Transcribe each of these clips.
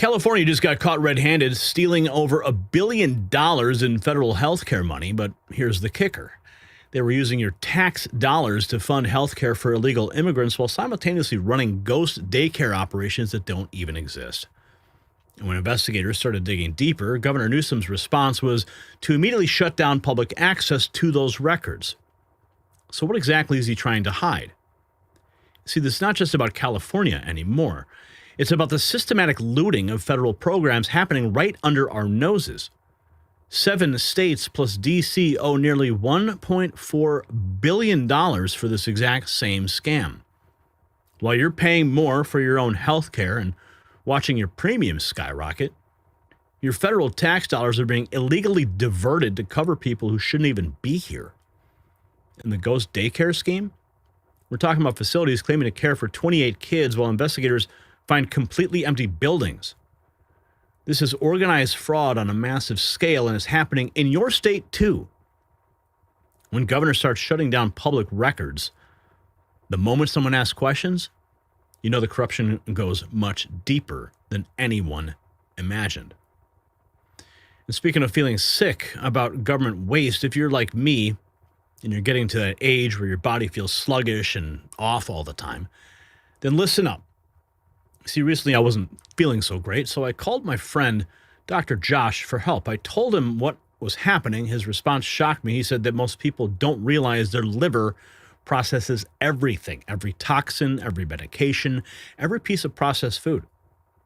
California just got caught red-handed stealing over $1 billion in federal health care money, but here's the kicker. They were using your tax dollars to fund health care for illegal immigrants while simultaneously running ghost daycare operations that don't even exist. And when investigators started digging deeper, Governor Newsom's response was to immediately shut down public access to those records. So what exactly is he trying to hide? See, this is not just about California anymore. It's about the systematic looting of federal programs happening right under our noses. 7 states plus D.C. owe nearly $1.4 billion for this exact same scam. While you're paying more for your own health care and watching your premiums skyrocket, your federal tax dollars are being illegally diverted to cover people who shouldn't even be here. In the ghost daycare scheme, we're talking about facilities claiming to care for 28 kids while investigators find completely empty buildings. This is organized fraud on a massive scale and is happening in your state too. When governors start shutting down public records, the moment someone asks questions, you know the corruption goes much deeper than anyone imagined. And speaking of feeling sick about government waste, if you're like me and you're getting to that age where your body feels sluggish and off all the time, then listen up. See, recently I wasn't feeling so great, so I called my friend, Dr. Josh, for help. I told him what was happening. His response shocked me. He said that most people don't realize their liver processes everything, every toxin, every medication, every piece of processed food.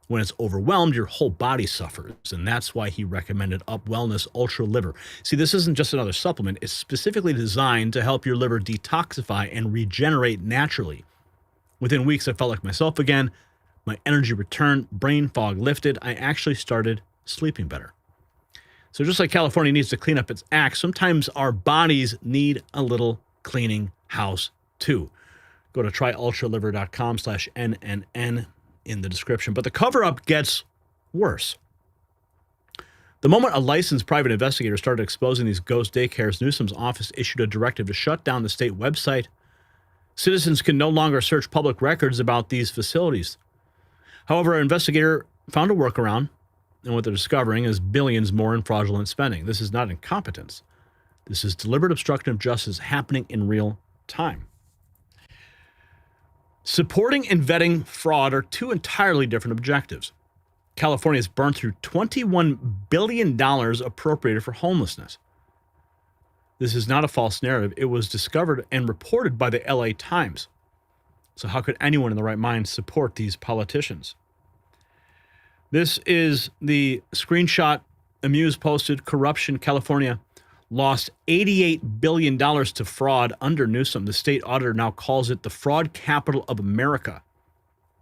When it's overwhelmed, your whole body suffers, and that's why he recommended Up Wellness Ultra Liver. See, this isn't just another supplement. It's specifically designed to help your liver detoxify and regenerate naturally. Within weeks, I felt like myself again. My energy returned, brain fog lifted. I actually started sleeping better. So just like California needs to clean up its act, sometimes our bodies need a little cleaning house too. Go to tryultraliver.com/NNN in the description. But the cover-up gets worse. The moment a licensed private investigator started exposing these ghost daycares, Newsom's office issued a directive to shut down the state website. Citizens can no longer search public records about these facilities. However, an investigator found a workaround, and what they're discovering is billions more in fraudulent spending. This is not incompetence. This is deliberate obstruction of justice happening in real time. Supporting and vetting fraud are two entirely different objectives. California has burned through $21 billion appropriated for homelessness. This is not a false narrative. It was discovered and reported by the LA Times. So how could anyone in the right mind support these politicians? This is the screenshot Amuse posted. Corruption. California lost $88 billion to fraud under Newsom. The state auditor now calls it the fraud capital of America.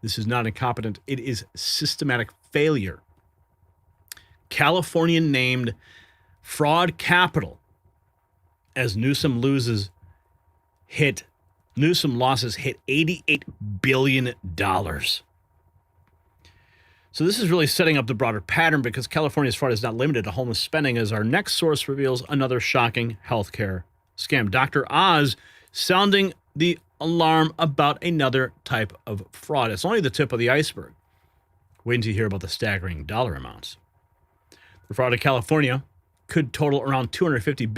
This is not incompetent. It is systematic failure. California named fraud capital as Newsom losses hit $88 billion. So this is really setting up the broader pattern because California's fraud is not limited to homeless spending, as our next source reveals another shocking healthcare scam. Dr. Oz sounding the alarm about another type of fraud. It's only the tip of the iceberg. Wait until you hear about the staggering dollar amounts. The fraud in California could total around $250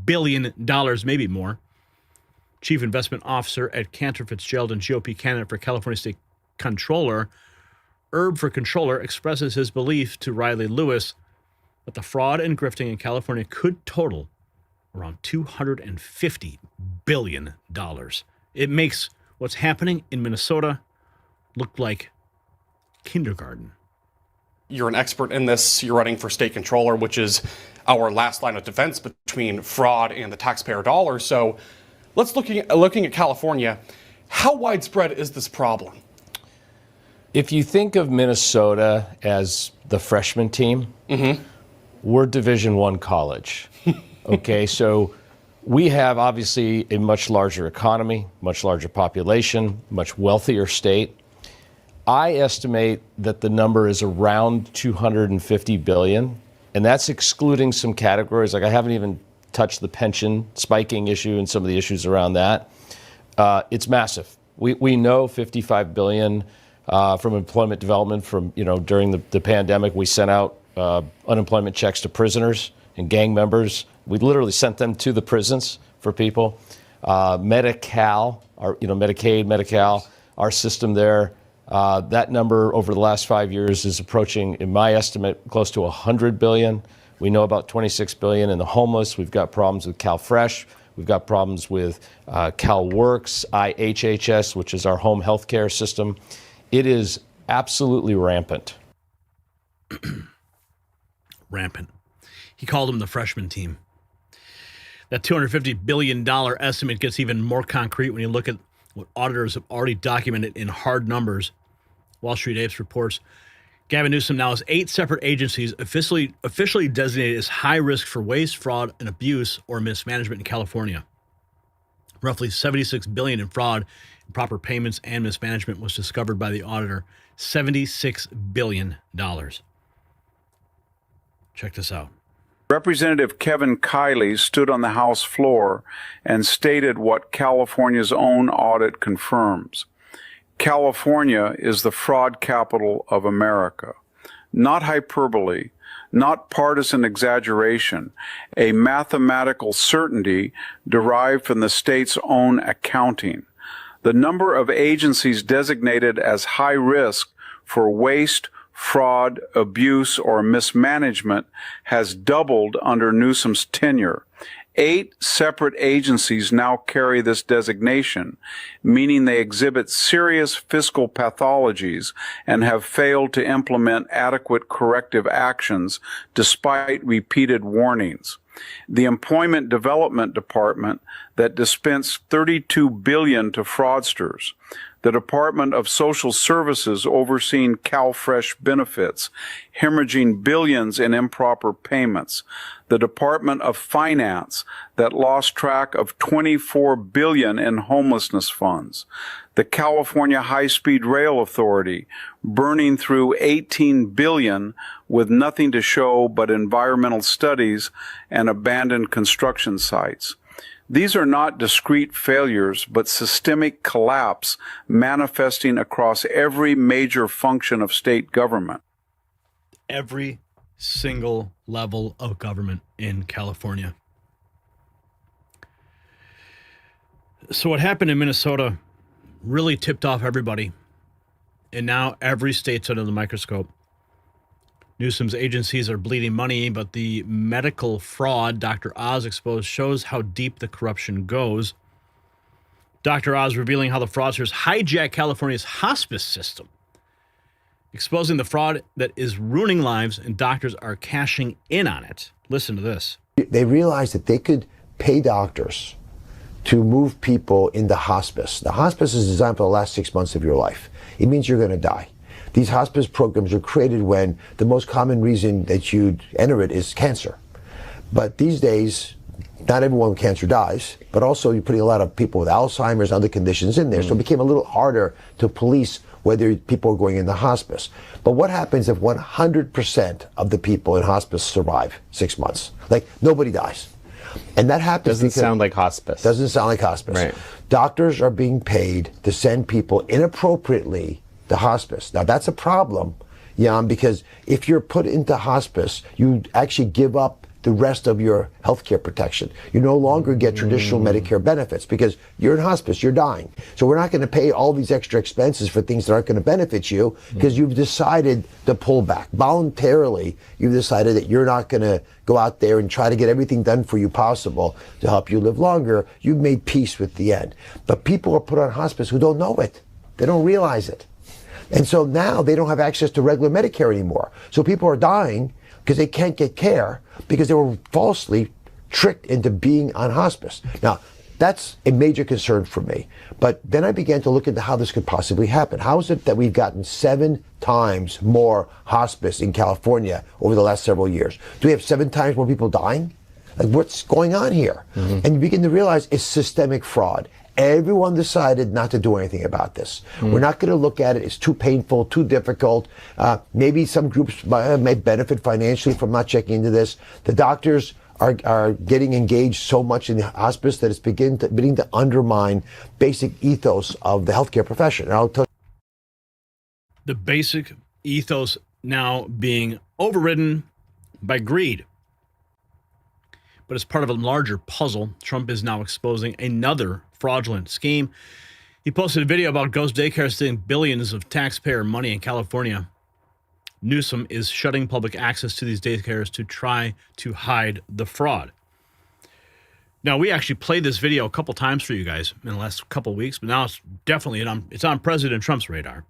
billion, maybe more. Chief Investment Officer at Cantor Fitzgerald and GOP candidate for California State Controller, Herb for Controller, expresses his belief to Riley Lewis that the fraud and grifting in California could total around $250 billion. It makes what's happening in Minnesota look like kindergarten. You're an expert in this. You're running for state controller, which is our last line of defense between fraud and the taxpayer dollar. So let's looking at California. How widespread is this problem? If you think of Minnesota as the freshman team, we're Division I college. Okay, so we have obviously a much larger economy, much larger population, much wealthier state. I estimate that the number is around 250 billion, and that's excluding some categories. Like I haven't even touched the pension spiking issue and some of the issues around that. It's massive. We know 55 billion from employment development from, during the pandemic. We sent out unemployment checks to prisoners and gang members. We literally sent them to the prisons for people. Medi-Cal, Medicaid, Medi-Cal, our system there, that number over the last 5 years is approaching, in my estimate, close to $100 billion. We know about $26 billion in the homeless. We've got problems with CalFresh. We've got problems with CalWorks, IHHS, which is our home health care system. It is absolutely rampant. Rampant. He called them the freshman team. That $250 billion estimate gets even more concrete when you look at what auditors have already documented in hard numbers. Wall Street Apes reports Gavin Newsom now has 8 separate agencies officially designated as high risk for waste, fraud, and abuse or mismanagement in California. Roughly $76 billion in fraud, improper payments, and mismanagement was discovered by the auditor. $76 billion. Check this out. Representative Kevin Kiley stood on the House floor and stated what California's own audit confirms. California is the fraud capital of America. Not hyperbole, not partisan exaggeration, a mathematical certainty derived from the state's own accounting. The number of agencies designated as high risk for waste, fraud, abuse, or mismanagement has doubled under Newsom's tenure. 8 separate agencies now carry this designation, meaning they exhibit serious fiscal pathologies and have failed to implement adequate corrective actions despite repeated warnings. The Employment Development Department that dispensed $32 billion to fraudsters, the Department of Social Services overseeing CalFresh benefits, hemorrhaging billions in improper payments, the Department of Finance that lost track of $24 billion in homelessness funds, the California High-Speed Rail Authority burning through $18 billion with nothing to show but environmental studies and abandoned construction sites. These are not discrete failures, but systemic collapse manifesting across every major function of state government. Every single level of government in California. So what happened in Minnesota really tipped off everybody. And now every state's under the microscope. Newsom's agencies are bleeding money, but the medical fraud Dr. Oz exposed shows how deep the corruption goes. Dr. Oz revealing how the fraudsters hijack California's hospice system, exposing the fraud that is ruining lives, and doctors are cashing in on it. Listen to this. They realized that they could pay doctors to move people into hospice. The hospice is designed for the last 6 months of your life. It means you're going to die. These hospice programs are created when the most common reason that you'd enter it is cancer. But these days, not everyone with cancer dies, but also you're putting a lot of people with Alzheimer's and other conditions in there. So it became a little harder to police whether people are going into hospice. But what happens if 100% of the people in hospice survive 6 months? Like, nobody dies. And that happens Doesn't sound like hospice. Doesn't sound like hospice. Right. Doctors are being paid to send people inappropriately to hospice. Now that's a problem, Jan, because if you're put into hospice, you actually give up the rest of your healthcare protection. You no longer get traditional Medicare benefits because you're in hospice, you're dying. So we're not going to pay all these extra expenses for things that aren't going to benefit you because you've decided to pull back. Voluntarily, you've decided that you're not going to go out there and try to get everything done for you possible to help you live longer. You've made peace with the end. But people are put on hospice who don't know it. They don't realize it. And so now they don't have access to regular Medicare anymore. So people are dying because they can't get care because they were falsely tricked into being on hospice. Now, that's a major concern for me. But then I began to look into how this could possibly happen. How is it that we've gotten 7 times more hospice in California over the last several years? Do we have 7 times more people dying? Like, what's going on here? And you begin to realize it's systemic fraud. Everyone decided not to do anything about this. We're not going to look at it. It's too painful, too difficult. Maybe some groups may benefit financially from not checking into this. The doctors are getting engaged so much in the hospice that it's beginning to undermine basic ethos of the healthcare profession. And I'll tell The basic ethos now being overridden by greed. But as part of a larger puzzle, Trump is now exposing another fraudulent scheme. He posted a video about ghost daycare stealing billions of taxpayer money in California. Newsom is shutting public access to these daycares to try to hide the fraud. Now, we actually played this video a couple times for you guys in the last couple of weeks, but now it's definitely it's on President Trump's radar.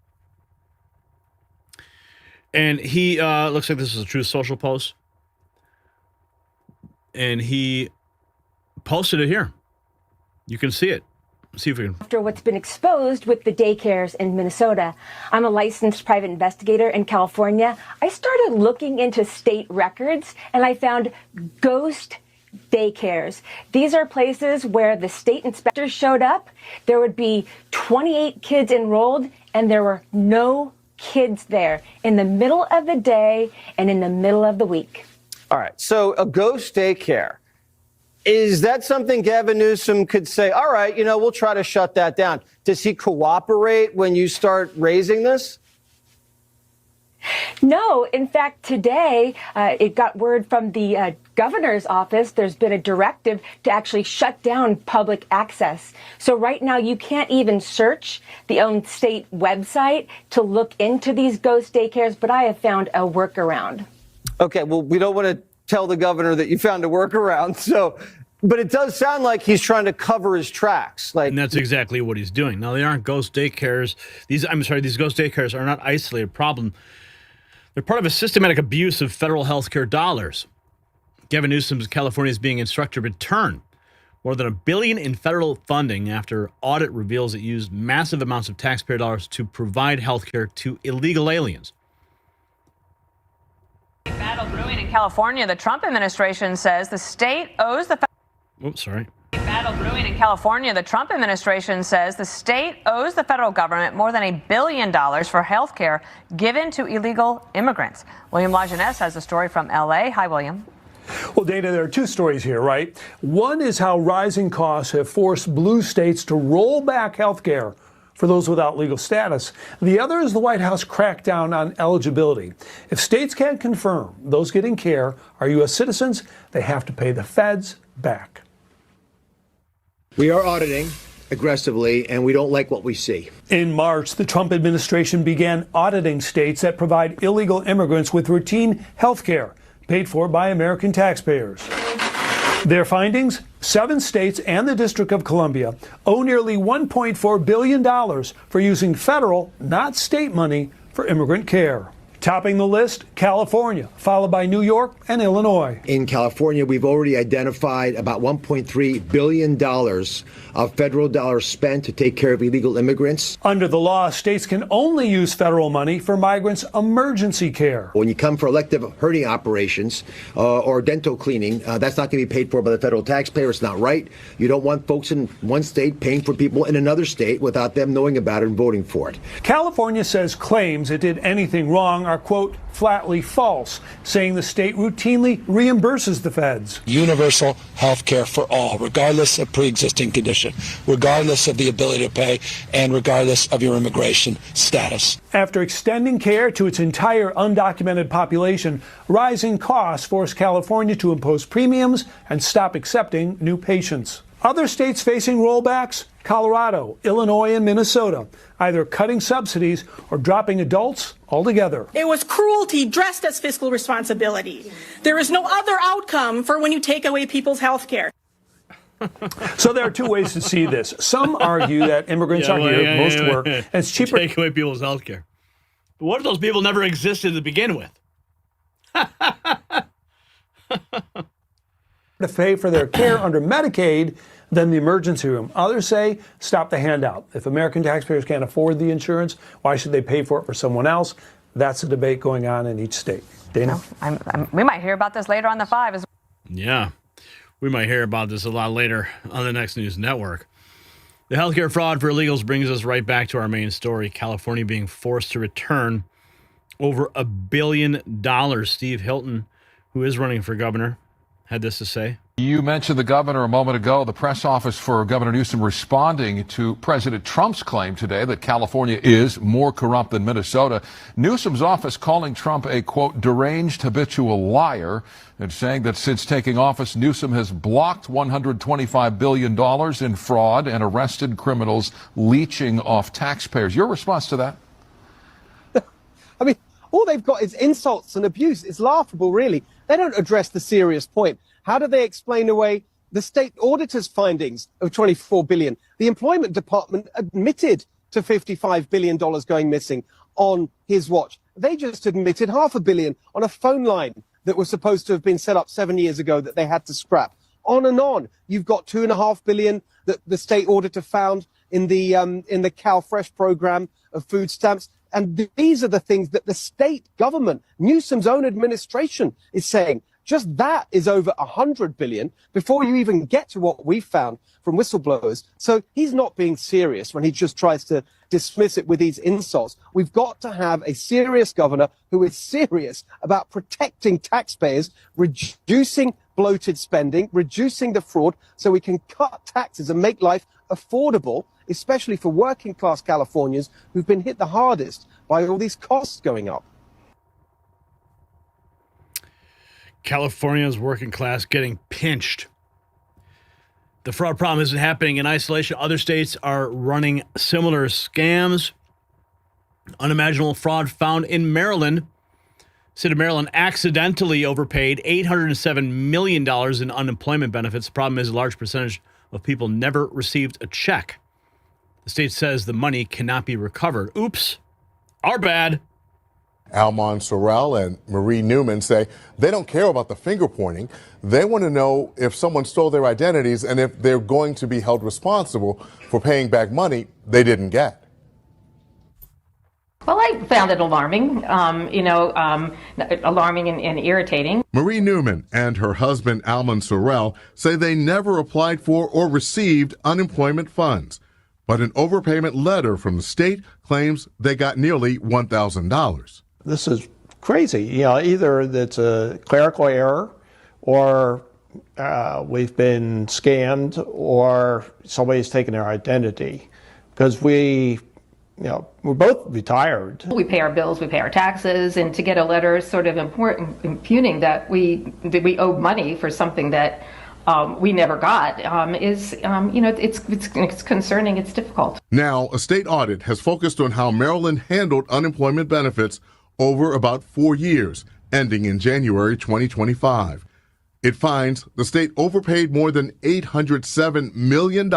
And he looks like this is a Truth Social post. And he posted it here. You can see it. See if we can. After what's been exposed with the daycares in Minnesota, I'm a licensed private investigator in California. I started looking into state records and I found ghost daycares. These are places where the state inspectors showed up. There would be 28 kids enrolled and there were no kids there in the middle of the day and in the middle of the week. All right, so a ghost daycare. Is that something Gavin Newsom could say, all right, we'll try to shut that down? Does he cooperate when you start raising this? No, in fact, today it got word from the governor's office. There's been a directive to actually shut down public access. So right now you can't even search the own state website to look into these ghost daycares, but I have found a workaround. Okay, well, we don't want to tell the governor that you found a workaround. But it does sound like he's trying to cover his tracks. And that's exactly what he's doing. Now, they aren't ghost daycares. These ghost daycares are not isolated problem. They're part of a systematic abuse of federal health care dollars. Gavin Newsom's California is being instructed to return more than $1 billion in federal funding after audit reveals it used massive amounts of taxpayer dollars to provide health care to illegal aliens. Battle brewing in California. The Trump administration says the state owes the Battle brewing in California. The Trump administration says the state owes the federal government more than $1 billion for health care given to illegal immigrants. William Lajeunesse has a story from L.A. Hi, William. Well, Dana, there are two stories here, right? One is how rising costs have forced blue states to roll back health care for those without legal status. The other is the White House crackdown on eligibility. If states can't confirm those getting care are U.S. citizens, they have to pay the feds back. We are auditing aggressively, and we don't like what we see. In March, the Trump administration began auditing states that provide illegal immigrants with routine health care paid for by American taxpayers. Their findings? 7 states and the District of Columbia owe nearly $1.4 billion for using federal, not state money for immigrant care. Topping the list, California, followed by New York and Illinois. In California, we've already identified about $1.3 billion of federal dollars spent to take care of illegal immigrants. Under the law, states can only use federal money for migrants' emergency care. When you come for elective herding operations or dental cleaning, that's not going to be paid for by the federal taxpayer. It's not right. You don't want folks in one state paying for people in another state without them knowing about it and voting for it. California says claims it did anything wrong are, quote, flatly false, saying the state routinely reimburses the feds. Universal health care for all, regardless of pre-existing condition, regardless of the ability to pay, and regardless of your immigration status. After extending care to its entire undocumented population, rising costs forced California to impose premiums and stop accepting new patients. Other states facing rollbacks? Colorado, Illinois, and Minnesota, either cutting subsidies or dropping adults altogether. It was cruelty dressed as fiscal responsibility. There is no other outcome for when you take away people's health care. So there are two ways to see this. Some argue that immigrants are here, most work, and it's cheaper. Take away people's health care. But what if those people never existed to begin with? To pay for their care under Medicaid than the emergency room. Others say stop the handout. If American taxpayers can't afford the insurance, why should they pay for it for someone else? That's a debate going on in each state. Dana? We might hear about this later on the 5 as well. Yeah, we might hear about this a lot later on the Next News Network. The healthcare fraud for illegals brings us right back to our main story, California being forced to return over $1 billion. Steve Hilton, who is running for governor, had this to say. You mentioned the governor a moment ago. The press office for Governor Newsom responding to President Trump's claim today that California is more corrupt than Minnesota. Newsom's office calling Trump a, quote, deranged habitual liar, and saying that since taking office, Newsom has blocked $125 billion in fraud and arrested criminals leeching off taxpayers. Your response to that? I mean, all they've got is insults and abuse. It's laughable, really. They don't address the serious point. How do they explain away the state auditor's findings of $24 billion? The employment department admitted to $55 billion going missing on his watch. They just admitted $500 million on a phone line that was supposed to have been set up 7 years ago that they had to scrap. On and on. You've got $2.5 billion that the state auditor found in the CalFresh program of food stamps. And these are the things that the state government, Newsom's own administration, is saying. Just that is over $100 billion before you even get to what we found from whistleblowers. So he's not being serious when he just tries to dismiss it with these insults. We've got to have a serious governor who is serious about protecting taxpayers, reducing bloated spending, reducing the fraud so we can cut taxes and make life affordable, especially for working class Californians who've been hit the hardest by all these costs going up. California's working class getting pinched. The fraud problem isn't happening in isolation. Other states are running similar scams. Unimaginable fraud found in Maryland. State of Maryland accidentally overpaid $807 million in unemployment benefits. The problem is a large percentage of people never received a check. The state says the money cannot be recovered. Oops, our bad. Almon Sorrell and Marie Newman say they don't care about the finger pointing. They want to know if someone stole their identities and if they're going to be held responsible for paying back money they didn't get. Well, I found it alarming, alarming and irritating. Marie Newman and her husband Almon Sorrell say they never applied for or received unemployment funds, but an overpayment letter from the state claims they got nearly $1,000. This is crazy. Either that's a clerical error or we've been scammed or somebody's taken our identity because we're both retired. We pay our bills, we pay our taxes, and to get a letter sort of impugning that we owe money for something that we never got it's concerning, it's difficult. Now, a state audit has focused on how Maryland handled unemployment benefits over about 4 years, ending in January 2025. It finds the state overpaid more than $807 million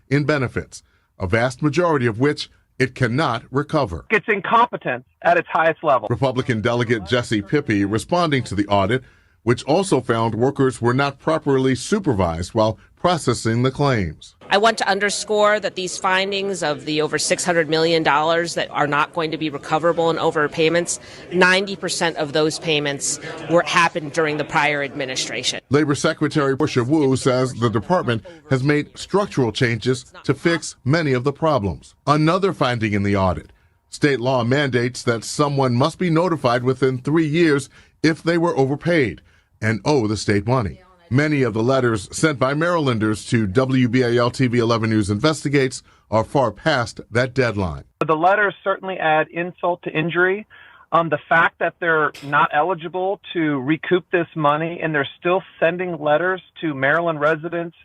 in benefits, a vast majority of which it cannot recover. It's incompetence at its highest level. Republican delegate Jesse Pippy responding to the audit, which also found workers were not properly supervised while processing the claims. I want to underscore that these findings of the over $600 million that are not going to be recoverable in overpayments, 90% of those payments happened during the prior administration. Labor Secretary Portia Wu says the department has made structural changes to fix many of the problems. Another finding in the audit, state law mandates that someone must be notified within 3 years if they were overpaid and owe the state money. Many of the letters sent by Marylanders to WBAL TV 11 News Investigates are far past that deadline. The letters certainly add insult to injury. The fact that they're not eligible to recoup this money and they're still sending letters to Maryland residents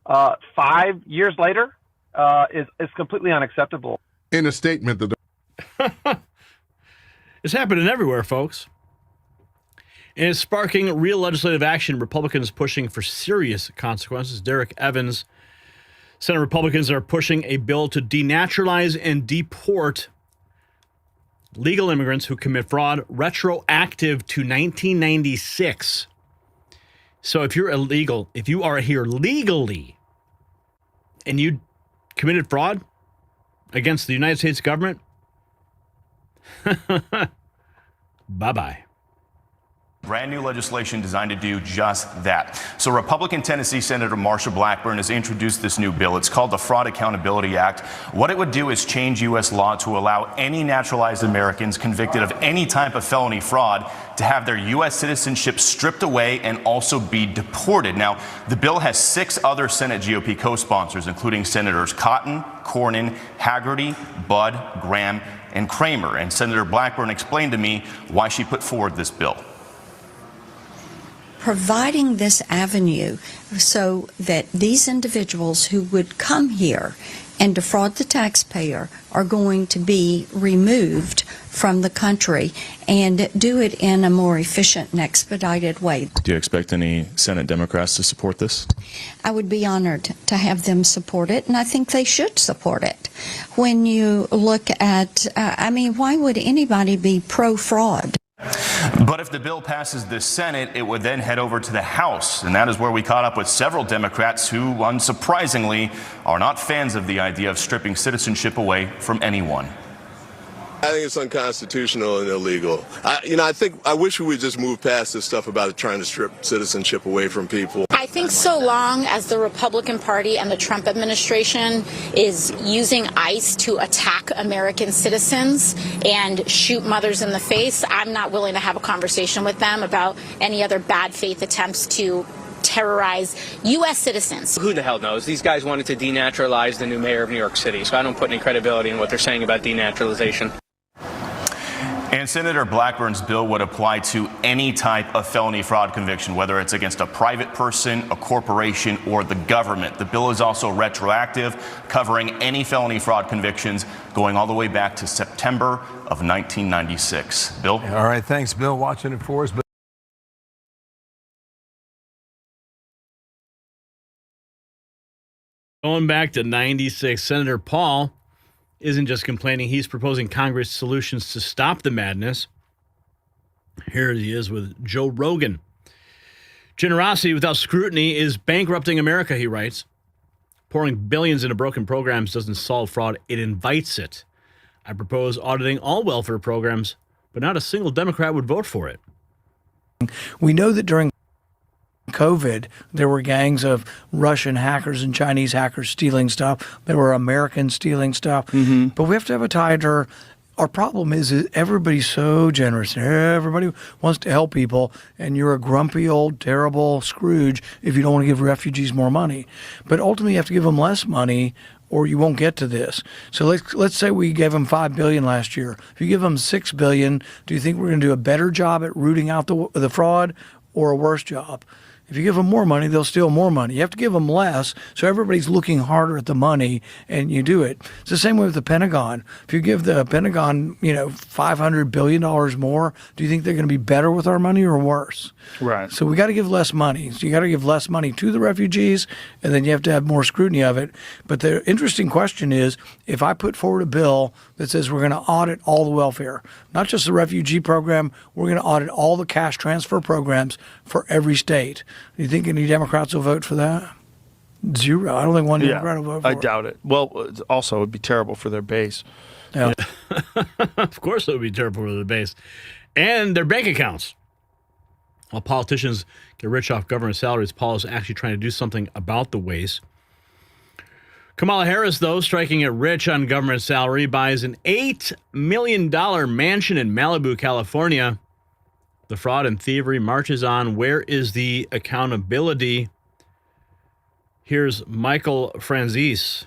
5 years later is completely unacceptable. In a statement, It's happening everywhere, folks. And it's sparking real legislative action. Republicans pushing for serious consequences. Derek Evans, Senate Republicans are pushing a bill to denaturalize and deport legal immigrants who commit fraud retroactive to 1996. So if you're illegal, if you are here legally and you committed fraud against the United States government, bye-bye. Brand new legislation designed to do just that. So Republican Tennessee Senator Marsha Blackburn has introduced this new bill. It's called the Fraud Accountability Act. What it would do is change U.S. law to allow any naturalized Americans convicted of any type of felony fraud to have their U.S. citizenship stripped away and also be deported. Now, the bill has 6 other Senate GOP co-sponsors, including Senators Cotton, Cornyn, Haggerty, Budd, Graham, and Kramer. And Senator Blackburn explained to me why she put forward this bill. Providing this avenue so that these individuals who would come here and defraud the taxpayer are going to be removed from the country and do it in a more efficient and expedited way. Do you expect any Senate Democrats to support this? I would be honored to have them support it, and I think they should support it. When you look at, why would anybody be pro-fraud? But if the bill passes the Senate, it would then head over to the House. And that is where we caught up with several Democrats who, unsurprisingly, are not fans of the idea of stripping citizenship away from anyone. I think it's unconstitutional and illegal. I wish we would just move past this stuff about trying to strip citizenship away from people. I think so long as the Republican Party and the Trump administration is using ICE to attack American citizens and shoot mothers in the face, I'm not willing to have a conversation with them about any other bad faith attempts to terrorize U.S. citizens. Who the hell knows? These guys wanted to denaturalize the new mayor of New York City, so I don't put any credibility in what they're saying about denaturalization. And Senator Blackburn's bill would apply to any type of felony fraud conviction, whether it's against a private person, a corporation, or the government. The bill is also retroactive, covering any felony fraud convictions going all the way back to September of 1996. Bill? All right, thanks, Bill. Watching it for us. Going back to 96, Senator Paul isn't just complaining, he's proposing Congress solutions to stop the madness. Here he is with Joe Rogan. Generosity without scrutiny is bankrupting America, he writes. Pouring billions into broken programs doesn't solve fraud, it invites it. I propose auditing all welfare programs, but not a single Democrat would vote for it. We know that during COVID, there were gangs of Russian hackers and Chinese hackers stealing stuff. There were Americans stealing stuff. But we have to have a tighter. Our problem is everybody's so generous. Everybody wants to help people, and you're a grumpy old terrible Scrooge if you don't want to give refugees more money. But ultimately, you have to give them less money, or you won't get to this. So let's say we gave them $5 billion last year. If you give them $6 billion, do you think we're going to do a better job at rooting out the fraud, or a worse job? If you give them more money, they'll steal more money. You have to give them less, so everybody's looking harder at the money, and you do it. It's the same way with the Pentagon. If you give the Pentagon, $500 billion more, do you think they're going to be better with our money or worse? Right. So we got to give less money. So you got to give less money to the refugees, and then you have to have more scrutiny of it. But the interesting question is, if I put forward a bill that says we're going to audit all the welfare, not just the refugee program, we're going to audit all the cash transfer programs for every state. Do you think any Democrats will vote for that? Zero. I don't think one Democrat will vote for it. I doubt it. Well, also, it would be terrible for their base. Yeah. Of course it would be terrible for the base. And their bank accounts. While politicians get rich off government salaries, Paul is actually trying to do something about the waste. Kamala Harris, though, striking it rich on government salary, buys an $8 million mansion in Malibu, California. The fraud and thievery marches on. Where is the accountability? Here's Michael Franzese.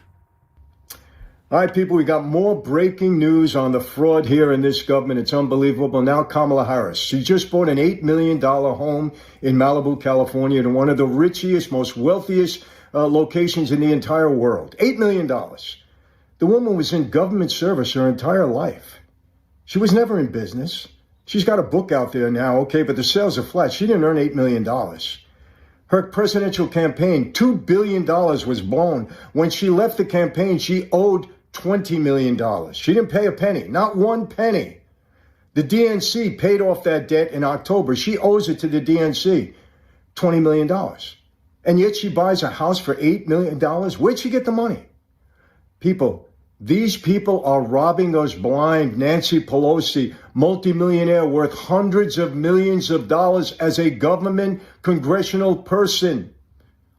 All right, people, we got more breaking news on the fraud here in this government. It's unbelievable. Now Kamala Harris, she just bought an $8 million home in Malibu, California, in one of the richest, most wealthiest locations in the entire world. $8 million. The woman was in government service her entire life. She was never in business. She's got a book out there now, okay, but the sales are flat. She didn't earn $8 million. Her presidential campaign, $2 billion was blown. When she left the campaign, she owed $20 million. She didn't pay a penny, not one penny. The DNC paid off that debt in October. She owes it to the DNC, $20 million. And yet she buys a house for $8 million. Where'd she get the money? People, These people are robbing us blind. Nancy Pelosi, multimillionaire worth hundreds of millions of dollars as a government congressional person.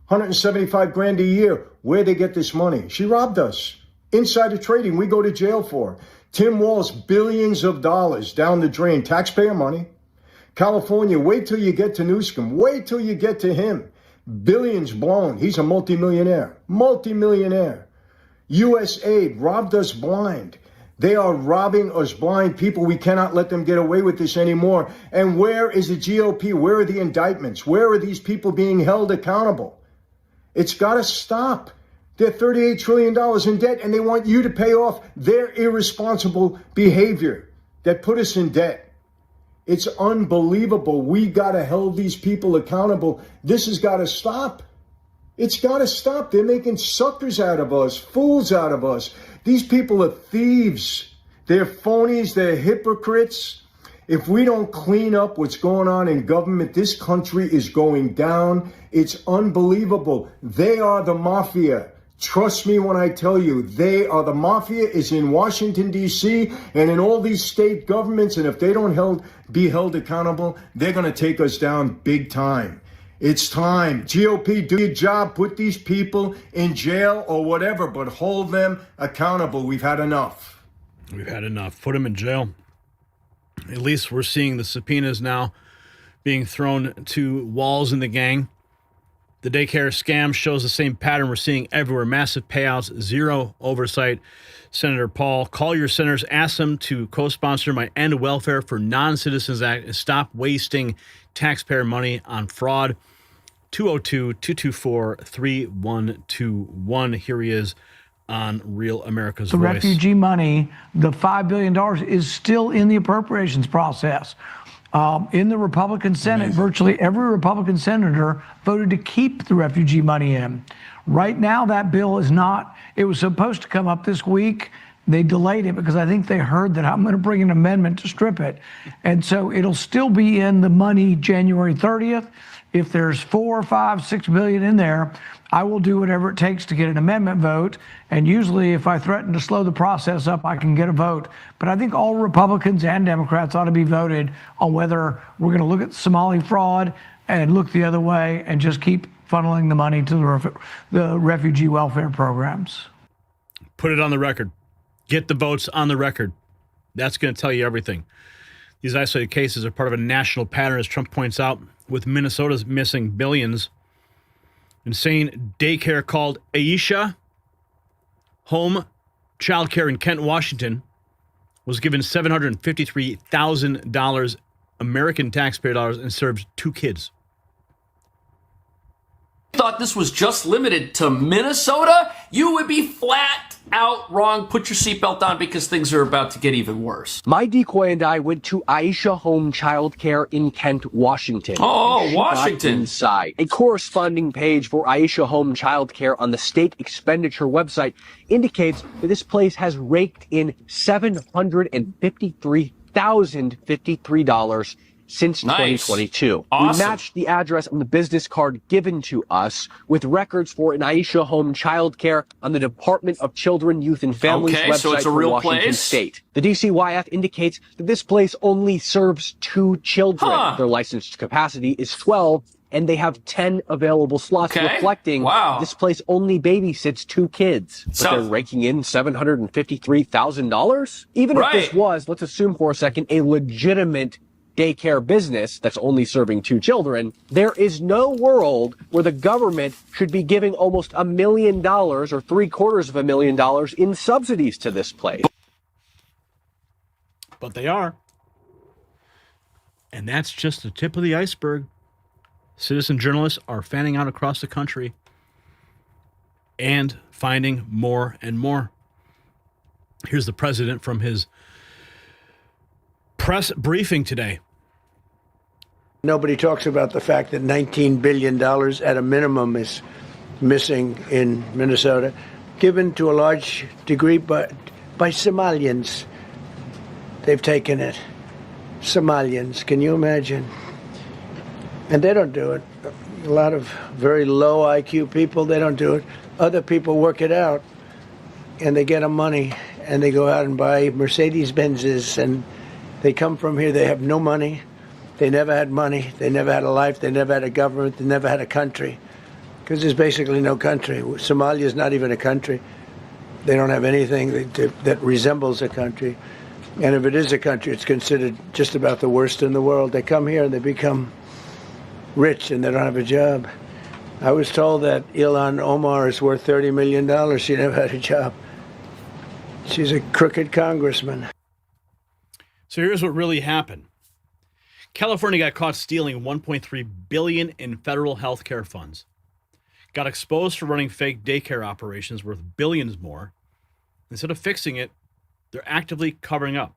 175 grand a year. Where'd they get this money? She robbed us. Insider trading, we go to jail for. Tim Walz, billions of dollars down the drain. Taxpayer money. California, wait till you get to Newsom. Wait till you get to him. Billions blown. He's a multimillionaire. Multimillionaire. U.S. aid robbed us blind. They are robbing us blind. People, we cannot let them get away with this anymore. And where is the GOP? Where are the indictments? Where are these people being held accountable? It's got to stop. They're $38 trillion in debt, and they want you to pay off their irresponsible behavior that put us in debt. It's unbelievable. We got to hold these people accountable. This has got to stop. It's got to stop. They're making suckers out of us, fools out of us. These people are thieves. They're phonies. They're hypocrites. If we don't clean up what's going on in government, this country is going down. It's unbelievable. They are the mafia. Trust me when I tell you, they are the mafia is in Washington, D.C. and in all these state governments. And if they don't be held accountable, they're going to take us down big time. It's time. GOP, do your job. Put these people in jail or whatever, but hold them accountable. We've had enough. We've had enough. Put them in jail. At least we're seeing the subpoenas now being thrown to Walz and the gang. The daycare scam shows the same pattern we're seeing everywhere. Massive payouts, zero oversight. Senator Paul, call your senators, ask them to co-sponsor my End Welfare for Non-Citizens Act and stop wasting taxpayer money on fraud. 202-224-3121. Here he is on Real America's The Voice. refugee money, the $5 billion, is still in the appropriations process. In the Republican Senate, virtually every Republican senator voted to keep the refugee money in. Right now, that bill is not. It was supposed to come up this week. They delayed it because I think they heard that I'm going to bring an amendment to strip it. And so it'll still be in the money January 30th. If there's 4, 5, 6 billion in there, I will do whatever it takes to get an amendment vote. And usually if I threaten to slow the process up, I can get a vote. But I think all Republicans and Democrats ought to be voted on whether we're going to look at Somali fraud and look the other way and just keep funneling the money to the refugee welfare programs. Put it on the record. Get the votes on the record. That's going to tell you everything. These isolated cases are part of a national pattern, as Trump points out, with Minnesota's missing billions. Insane daycare called Aisha Home Childcare in Kent, Washington, was given $753,000 American taxpayer dollars and serves 2 kids. Thought this was just limited to Minnesota, you would be flat out wrong. Put your seatbelt on because things are about to get even worse. My decoy and I went to Aisha Home Childcare in Kent, Washington. Oh, Washington. Inside. A corresponding page for Aisha Home Childcare on the state expenditure website indicates that this place has raked in $753,053 since 2022. Awesome. We matched the address on the business card given to us with records for an Aisha Home Childcare on the Department of Children, Youth, and Families website so it's a for real Washington place? State. The DCYF indicates that this place only serves 2 children. Huh. Their licensed capacity is 12, and they have 10 available slots, reflecting this place only babysits 2 kids. But they're raking in $753,000? Even if this was, let's assume for a second, a legitimate daycare business that's only serving 2 children, there is no world where the government should be giving almost $1 million or $750,000 in subsidies to this place. But they are. And that's just the tip of the iceberg. Citizen journalists are fanning out across the country and finding more and more. Here's the president from his press briefing today. Nobody talks about the fact that $19 billion at a minimum is missing in Minnesota, given to a large degree by Somalians. They've taken it. Somalians, can you imagine? And they don't do it. A lot of very low IQ people, they don't do it. Other people work it out. and they get them money, and they go out and buy Mercedes-Benzes, and they come from here, they have no money. They never had money. They never had a life. They never had a government. They never had a country, because there's basically no country. Somalia is not even a country. They don't have anything that resembles a country. And if it is a country, it's considered just about the worst in the world. They come here and they become rich and they don't have a job. I was told that Ilhan Omar is worth $30 million. She never had a job. She's a crooked congressman. So here's what really happened. California got caught stealing $1.3 billion in federal health care funds. Got exposed for running fake daycare operations worth billions more. Instead of fixing it, they're actively covering up.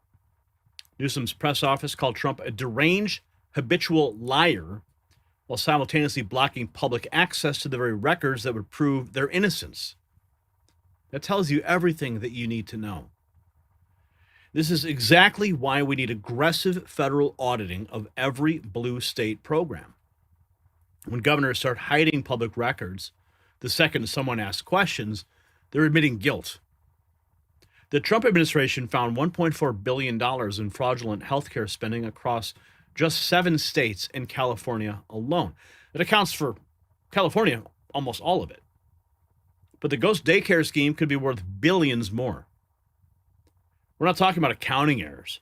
Newsom's press office called Trump a deranged, habitual liar, while simultaneously blocking public access to the very records that would prove their innocence. That tells you everything that you need to know. This is exactly why we need aggressive federal auditing of every blue state program. When governors start hiding public records, the second someone asks questions, they're admitting guilt. The Trump administration found $1.4 billion in fraudulent healthcare spending across just 7 states in California alone. It accounts for California, almost all of it. But the ghost daycare scheme could be worth billions more. We're not talking about accounting errors.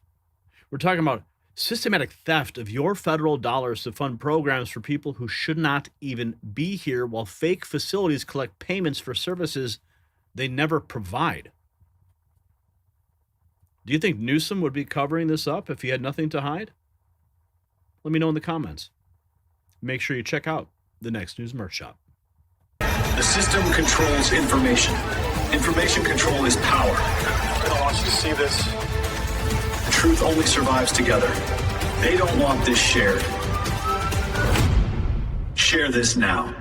We're talking about systematic theft of your federal dollars to fund programs for people who should not even be here, while fake facilities collect payments for services they never provide. Do you think Newsom would be covering this up if he had nothing to hide? Let me know in the comments. Make sure you check out the Next News merch shop. The system controls information. Information control is power. I want you to see this. The truth only survives together. They don't want this shared. Share this now.